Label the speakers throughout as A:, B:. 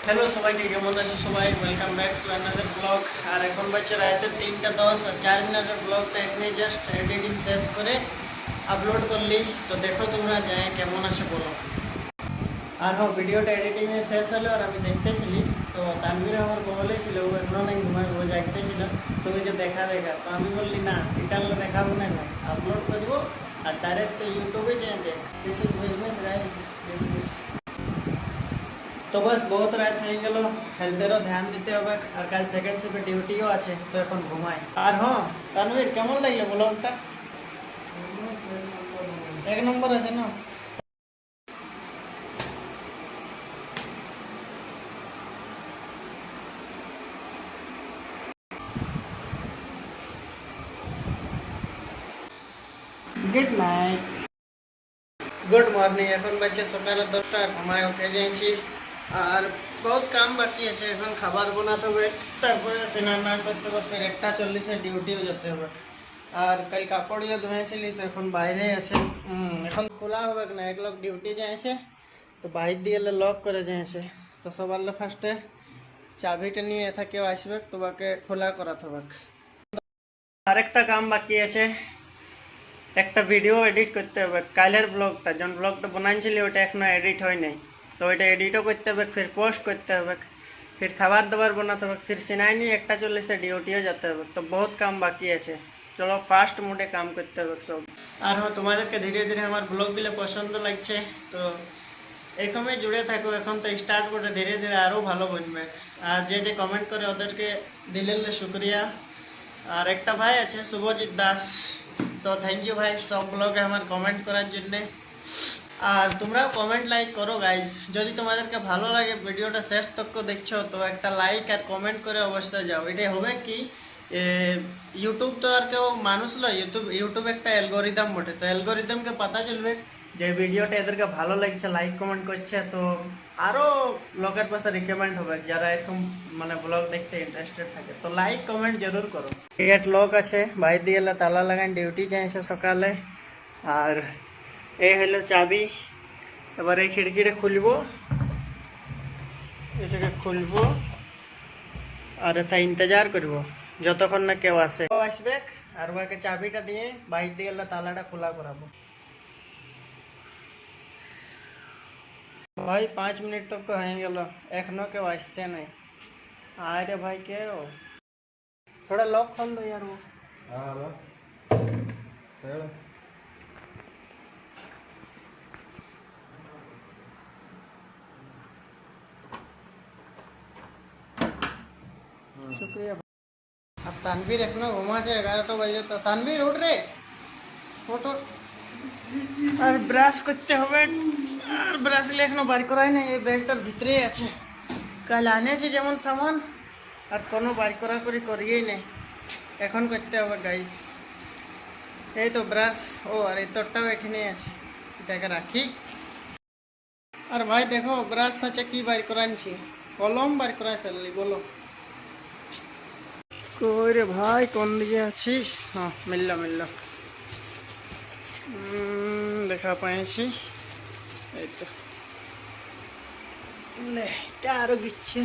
A: Hello সবাইকে, কেমন আছে সবাই? Welcome back to another blog. আর এখন বাজছে রাতে 3টা 10 আর 4 মিনিটের ব্লগটা এখনই জাস্ট এডিটিং শেষ করে আপলোড করলি। তো দেখো তোমরা যায় কেমন আছে বলো। আর হ্যাঁ, ভিডিওটা এডিটিংয়ে শেষ হলো আর আমি দেখতেছিলি। তো তানভীর আমার বলে ছিল ও এখনো নাই ঘুমাই, ও জাগতেছিল। তুমি যে দেখা তো আমি বললি না, রিটার্নলে দেখাবো না, আপলোড করবো আর ডাইরেক্ট ইউটিউবে চেয়ে দেখ। This is business guys, business. তো বাস বহুত রাত হয়ে গেল, হেলথেরও ধ্যান দিতে হবে আর কাল সেকেন্ড শিফটে ডিউটিও আছে, তো এখন ঘুমাই। আর হ্যাঁ তানভীর, কেমন লাগলো ব্লগটা? এক নম্বর আছে না? Good night, good morning. এখন বাজছে সকাল 10টা, ঘুমায় উঠে যাইছি। আর বহুত কাম বাকি আছে, এখন খাবার বানাতে হবে, তারপরে স্নান করতে হবে, ফের 1:40 ডিউটিও যেতে হবে। আর কাল কাপড়িও ধুয়েছিলি, তো এখন বাইরে আছে। এখন খোলা হবে না, এক লোক ডিউটি যাইছে, তো বাইর দিয়ে লক করে যাইছে। তো সবার ফার্স্টে চাবিটা নিয়ে এথা কেউ আসবে, তোমাকে খোলা করাতে হবে। আরেকটা কাম বাকি আছে, একটা ভিডিও এডিট করতে হবে। কালের ব্লগটা, যখন ব্লগটা বানাইছিলি ওটা এখনো এডিট হয় নাই, তো ওইটা এডিটও করতে হবে, ফির পোস্ট করতে হবে, ফির খাবার দাবার বানাতে হবে, ফির সিনাই নিয়ে 1:40 ডিউটিও যেতে হবে। তো বহুত কাম বাকি আছে, চলো ফাস্ট মোডে কাম করতে হবে সব। আর হ্যাঁ, তোমাদেরকে ধীরে ধীরে আমার ব্লগগুলো পছন্দ লাগছে, তো এরকমই জুড়ে থাকো। এখন তো স্টার্ট করে ধীরে ধীরে আরও ভালো বনবে। আর যে যে কমেন্ট করে ওদেরকে দিলে শুক্রিয়া। আর একটা ভাই আছে শুভজিৎ দাস, তো থ্যাংক ইউ ভাই সব ব্লগে আমার কমেন্ট করার জন্যে। আর তোমরাও কমেন্ট লাইক করো গাইজ, যদি তোমাদেরকে ভালো লাগে ভিডিওটা শেষ তক দেখছো, তো একটা লাইক আর কমেন্ট করে অবশ্যই যাও। এটাই হবে কি, ইউটিউব তো আর কেউ মানুষ নয়, ইউটিউব একটা অ্যালগোরিদম বটে। তো অ্যালগোরিদমকে পাতা চলবে যে ভিডিওটা এদেরকে ভালো লাগছে, লাইক কমেন্ট করছে, তো আরও লোকের পাশে রিকমেন্ড হবে যারা এরকম মানে ব্লগ দেখতে ইন্টারেস্টেড থাকে। তো লাইক কমেন্ট জরুর করো। গেট লক আছে, বাইর দিয়ে তালা লাগান, ডিউটি যাইছে সকালে। আর এই হলো চাবি। এবার এই খিড়কিটা খুলবো, এটাকে খুলবো আর এটা ইন্তজার করবো যতক্ষণ না কেউ আসে। আসবে আর ওকে চাবিটা দিয়ে বাইর দিয়ে তালাটা খোলা করাবো। ভাই 5 মিনিট তো হয়ে গেল, এখনো কেউ আসছে নাই। আরে ভাই কেউ थोड़ा लॉक खोल दो यार वो। शुक्रिया। अब तानवीर एखनो घुमा से 11টা বাজে, তো তানভীর উঠ রে, ওঠ। আর ব্রাশ করতে হবে, আর ব্রাশ এখনো বার করাই নাই, এই ব্যাগটার ভিতরেই আছে। কাল আনেছি যেমন সামান, আর কোনো বার করিয়েই নেই, এখন করতে হবে গাইস। এই তো ব্রাশ, ও আর এই তোরটাও এখানে আছে, এটাকে রাখি। আর ভাই দেখো ব্রাশ আছে কি বার করাচ্ছি, কলম বার করাই ফেললি বলো। কই রে ভাই, কোন দিকে আছিস? হ্যাঁ, মিলল। দেখা পাইছি, এই তো। এটা আরো গিচ্ছে,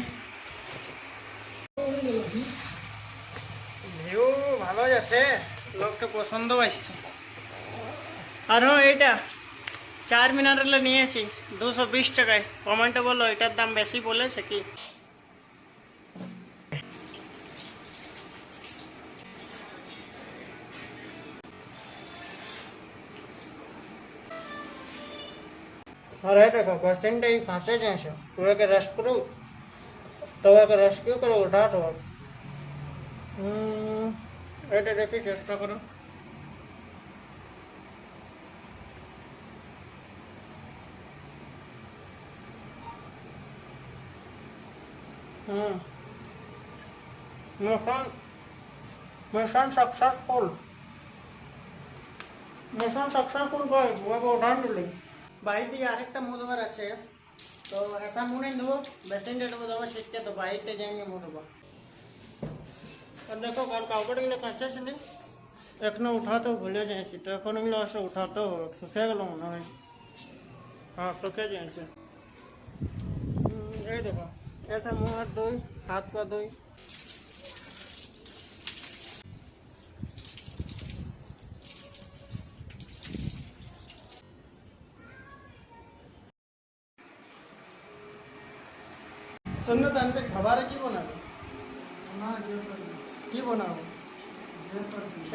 A: ভিউ ভালো যাচ্ছে, লোককে পছন্দ আসছে। আর হ্যাঁ, এইটা 4 মিনারের নিয়েছি 220 টাকায়। কমেন্টে বলো এটার দাম বেশি বলেছে কি। और है देखो पेशेंट ही फांसे जैसे, तो एक रेस्ट करो, तो एक रेस्क्यू करो, उठा तो এটা দেখি চেষ্টা করো। মিশন সাকসেসফুল, ভাই বাবা উঠান দিলি। বাইর দিয়ে আরেকটা মুদবার আছে, তো এটা মুড়ে নেবো, বেসিনটা নেবো দেবো শিখতে, তো বাইরটা যাইনি মুড়বো। আর দেখো কাল কাপড়গুলো কাঁচা ছিল, এখনো উঠাতেও ভুলে যাইছি, তো এখন এগুলো আসে উঠাতেও হবে, শুকিয়ে গেল মনে হয়। হ্যাঁ শুকিয়ে যাইছে। এই দেখো এটা মুখ হাত ধুই, হাত পা ধুই। सुनो तानवीर खबर की बनाबो की बनाबो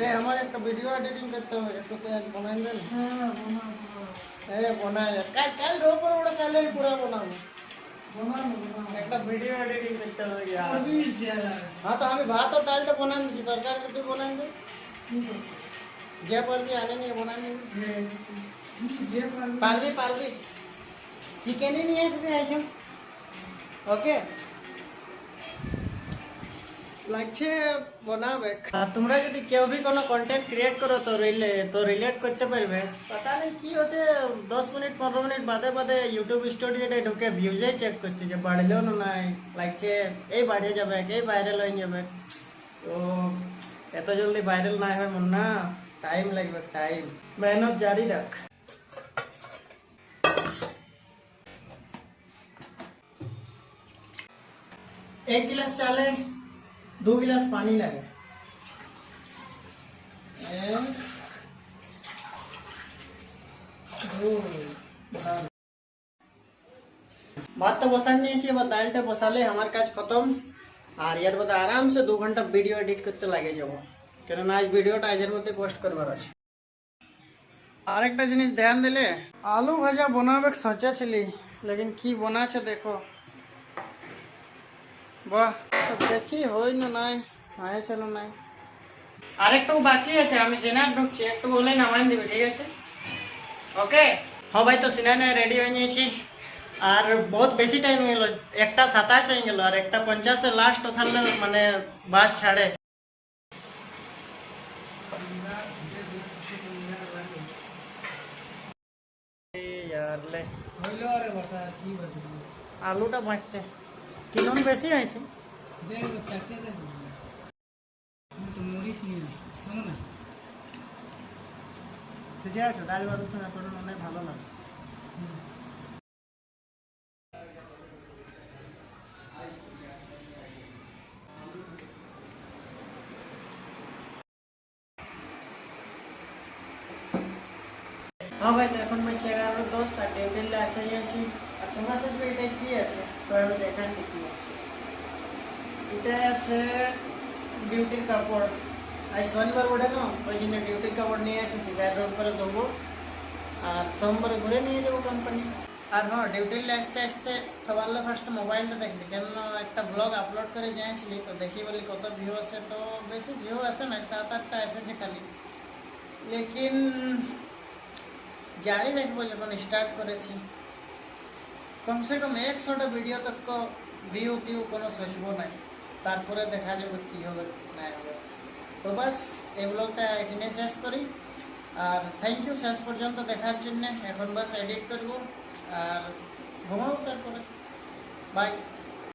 A: ए हमारे एक वीडियो एडिटिंग करते हो एक तो आज बनाएंगे ना हां बनाओ ए बनाए कल कल रो पर उड़ा कल ही पूरा बनाओ बनाओ एक वीडियो एडिटिंग करते हो यार अभी हां तो हमें भात और दाल तो बनाने दी तरकारी के तो बनाएंगे जे पर भी आने नहीं बनाएंगे जे पर पारवी चिकन ही नहीं है इसमें आइटम ओके লাগছে বানাবে তোমরা যদি কেউ भी কোনো কন্টেন্ট ক্রিয়েট করো তো রিলেট করতে পারবে पता नहीं কি হচ্ছে 10 মিনিট 15 মিনিট বাদে বাদে ইউটিউব স্টুডিওতে ঢুকে ভিউজে চেক করছে যে বাড়লো না নাই লাগছে এই বাড়ে যাবে এই ভাইরাল হয়ে যাবে তো এত জলদি ভাইরাল না হয় মন না টাইম লাগবে টাইম মেহনত জারি রাখ एक गिलास चाले 2 गिलास पानी लगे भात तो बसा नहीं दालटा बसाले हमार काज खत्म और यार बता आराम से 2 घंटा वीडियो एडिट करते लगे जाबो कारण आज वीडियोटा आजेर मধ্যে पोस्ट करबार আছে আরেকটা জিনিস ধ্যান দিলে आलू भाजा बनाबे सोचेছিলি लेकिन की बनाছে देखो বাহ দেখি হই না নাই হয়েছিল নাই আরেকটু বাকি আছে আমি সিনার ঢুকছি একটু বলে নামাই দিবি ঠিক আছে ওকে হ্যাঁ ভাই তো সিনানে রেডি হয়ে নিয়েছি আর বহুত বেশি টাইম হয়ে গেল 1:27 হয়ে গেল আর 1:50 এ লাস্ট ওখানে মানে বাস ছাড়ে यार ले হইলো আরে বাটা কি বলবি আলুটা ভাজতে কিলন বেশি হয়েছে দেখো চারটে দেখো তো মরিস নি শোনো না ঠিক আছে ডাল বারো সঙ্গে করে অনেক ভালো লাগে हाँ भाई तो এখন मैं 11:10 আর টেবিলে এসে যাচ্ছি আর তোমরা সব এটা কি আছে তো আমি দেখাই কি আছে এটা আছে ডিউটির কাপড় আজ শনিবার ওঠে না ওই জন্য ডিউটির কাপড় নিয়ে এসেছি গায়ের রং করে দেবো আর সোমবারে ঘুরে নিয়ে যাবো কোম্পানি আর হ্যাঁ ডিউটিলে আসতে আসতে সবার ফার্স্ট মোবাইলটা দেখবি কেন একটা ব্লগ আপলোড করে যাইছিলি তো দেখি বলি কত ভিউ আসে তো বেশি ভিউ আসে না 7-8টা এসেছে খালি লেকিন जारी रखबो जब स्टार्ट करेছি कम से कम 100টা ভিডিও तक को ভিউ টিউ কোনো সচবো নাই তারপরে দেখা যাবে কি হবে না হবে তো বাস এই ব্লগটা এখানে শেষ করি আর থ্যাংক ইউ শেষ পর্যন্ত দেখার জন্য এখন বাস এডিট করব আর ঘুমাবো তারপরে বাই